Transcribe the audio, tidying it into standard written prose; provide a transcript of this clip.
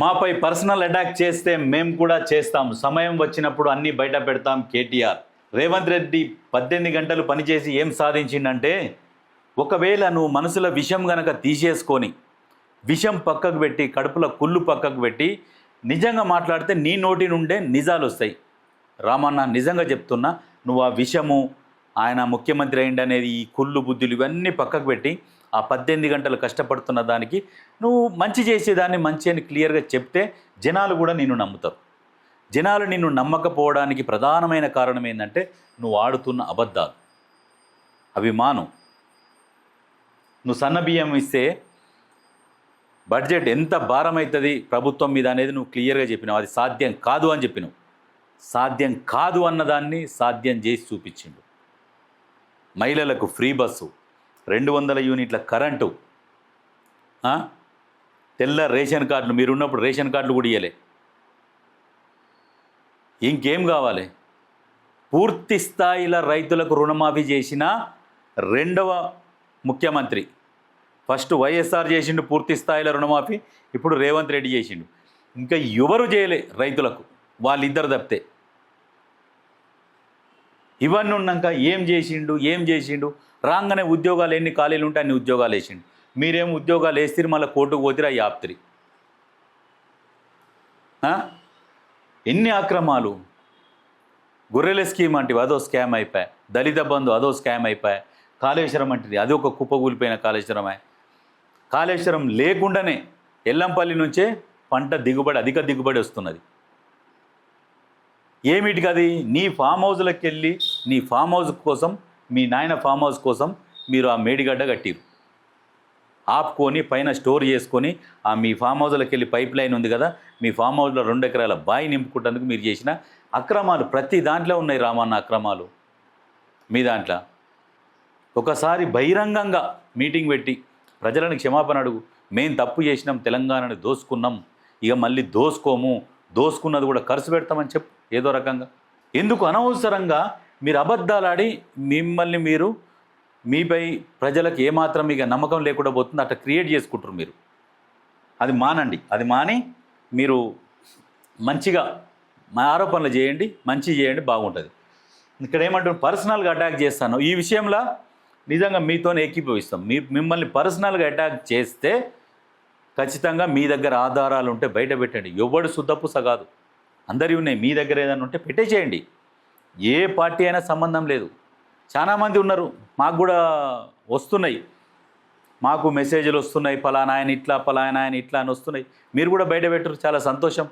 మాపై personal attack చేస్తే మేము కూడా చేస్తాం, సమయం వచ్చినప్పుడు అన్నీ బయట పెడతాం కేటీఆర్. రేవంత్ రెడ్డి 18 గంటలు పనిచేసి ఏం సాధించిందంటే, ఒకవేళ నువ్వు మనసులో విషం గనక తీసేసుకొని విషం పక్కకు పెట్టి కడుపులో కుళ్ళు పక్కకు పెట్టి నిజంగా మాట్లాడితే నీ నోటి నుండే నిజాలు వస్తాయి. రామన్న నిజంగా చెప్తున్నా, నువ్వు ఆ విషము ఆయన ముఖ్యమంత్రి అయింది అనేది ఈ కుళ్ళు బుద్ధులు ఇవన్నీ పక్కకు పెట్టి ఆ 18 గంటలు కష్టపడుతున్న దానికి నువ్వు మంచి చేసేదాన్ని మంచి అని క్లియర్గా చెప్తే జనాలు కూడా నిన్ను నమ్ముతారు. జనాలు నిన్ను నమ్మకపోవడానికి ప్రధానమైన కారణం ఏంటంటే నువ్వు ఆడుతున్న అబద్ధాలు. అవి మాను. నువ్వు సన్న బియ్యం ఇస్తే బడ్జెట్ ఎంత భారం అవుతుంది ప్రభుత్వం మీద అనేది నువ్వు క్లియర్గా చెప్పినావు. అది సాధ్యం కాదు అని చెప్పినావు. సాధ్యం కాదు అన్నదాన్ని సాధ్యం చేసి చూపించిండు. మహిళలకు ఫ్రీ బస్సు, 200 యూనిట్ల కరెంటు, తెల్ల రేషన్ కార్డులు, మీరున్నప్పుడు రేషన్ కార్డులు కూడా ఇవ్వలే. ఇంకేం కావాలి? పూర్తి స్థాయిలో రైతులకు రుణమాఫీ చేసిన రెండవ ముఖ్యమంత్రి. ఫస్ట్ వైఎస్ఆర్ చేసిండు పూర్తి స్థాయిలో రుణమాఫీ, ఇప్పుడు రేవంత్ రెడ్డి చేసిండు. ఇంకా ఎవరు చేయలే రైతులకు, వాళ్ళిద్దరు తప్పితే. ఇవన్నీ ఉన్నాక ఏం చేసిండు? రాగానే ఉద్యోగాలు ఎన్ని ఖాళీలు ఉంటే అన్ని ఉద్యోగాలు వేసిండు. మీరేం ఉద్యోగాలు వేస్తారు, మళ్ళీ కోర్టుకు పోతిరా యాప్తిరి. ఎన్ని అక్రమాలు! గొర్రెల స్కీమ్ అంటివి అదో స్కామ్ అయిపోయాయి, దళిత బంధు అదో స్కామ్ అయిపోయాయి, కాళేశ్వరం అంటిది అది ఒక కుప్పగూలిపోయిన కాళేశ్వరమే. కాళేశ్వరం లేకుండానే ఎల్లంపల్లి నుంచే పంట దిగుబడి, అధిక దిగుబడి వస్తున్నది. ఏమిటికి అది? నీ ఫామ్ హౌస్లకు వెళ్ళి, నీ ఫామ్ హౌస్ కోసం, మీ నాయన ఫామ్ హౌస్ కోసం మీరు ఆ మేడిగడ్డ కట్టిరు. ఆపుకొని పైన స్టోర్ చేసుకొని ఆ మీ ఫామ్ హౌస్లోకి వెళ్ళి పైప్ లైన్ ఉంది కదా, మీ ఫామ్ హౌస్లో 2 ఎకరాల బావి నింపుకుంటేందుకు మీరు చేసిన అక్రమాలు ప్రతి దాంట్లో ఉన్నాయి రామన్న. అక్రమాలు మీ దాంట్లో. ఒకసారి బహిరంగంగా మీటింగ్ పెట్టి ప్రజలను క్షమాపణ అడుగు. మేము తప్పు చేసినాం, తెలంగాణని దోసుకున్నాం, ఇక మళ్ళీ దోసుకోము, దోసుకున్నది కూడా ఖర్చు పెడతామని చెప్పు ఏదో రకంగా. ఎందుకు అనవసరంగా మీరు అబద్ధాలాడి మిమ్మల్ని మీరు, మీపై ప్రజలకు ఏమాత్రం ఇక నమ్మకం లేకుండా పోతుంది అట్లా క్రియేట్ చేసుకుంటారు మీరు. అది మానండి. అది మాని మీరు మంచిగా ఆరోపణలు చేయండి, మంచి చేయండి, బాగుంటుంది. ఇక్కడ ఏమంటారు, పర్సనల్గా అటాక్ చేస్తాను ఈ విషయంలో నిజంగా మీతోనే ఏకీభవిస్తాం. మిమ్మల్ని పర్సనల్గా అటాక్ చేస్తే ఖచ్చితంగా మీ దగ్గర ఆధారాలు ఉంటే బయట పెట్టండి. ఎవడు శుద్ధపుస కాదు, అందరి ఉన్నాయి. మీ దగ్గర ఏదైనా ఉంటే పెట్టేసేయండి. ఏ పార్టీ అయినా సంబంధం లేదు. చాలామంది ఉన్నారు, మాకు కూడా వస్తున్నాయి, మాకు మెసేజ్లు వస్తున్నాయి, పలానా ఆయన ఇట్లా, పలానా ఆయన ఇట్లా అని వస్తున్నాయి. మీరు కూడా బయట పెట్టరు, చాలా సంతోషం.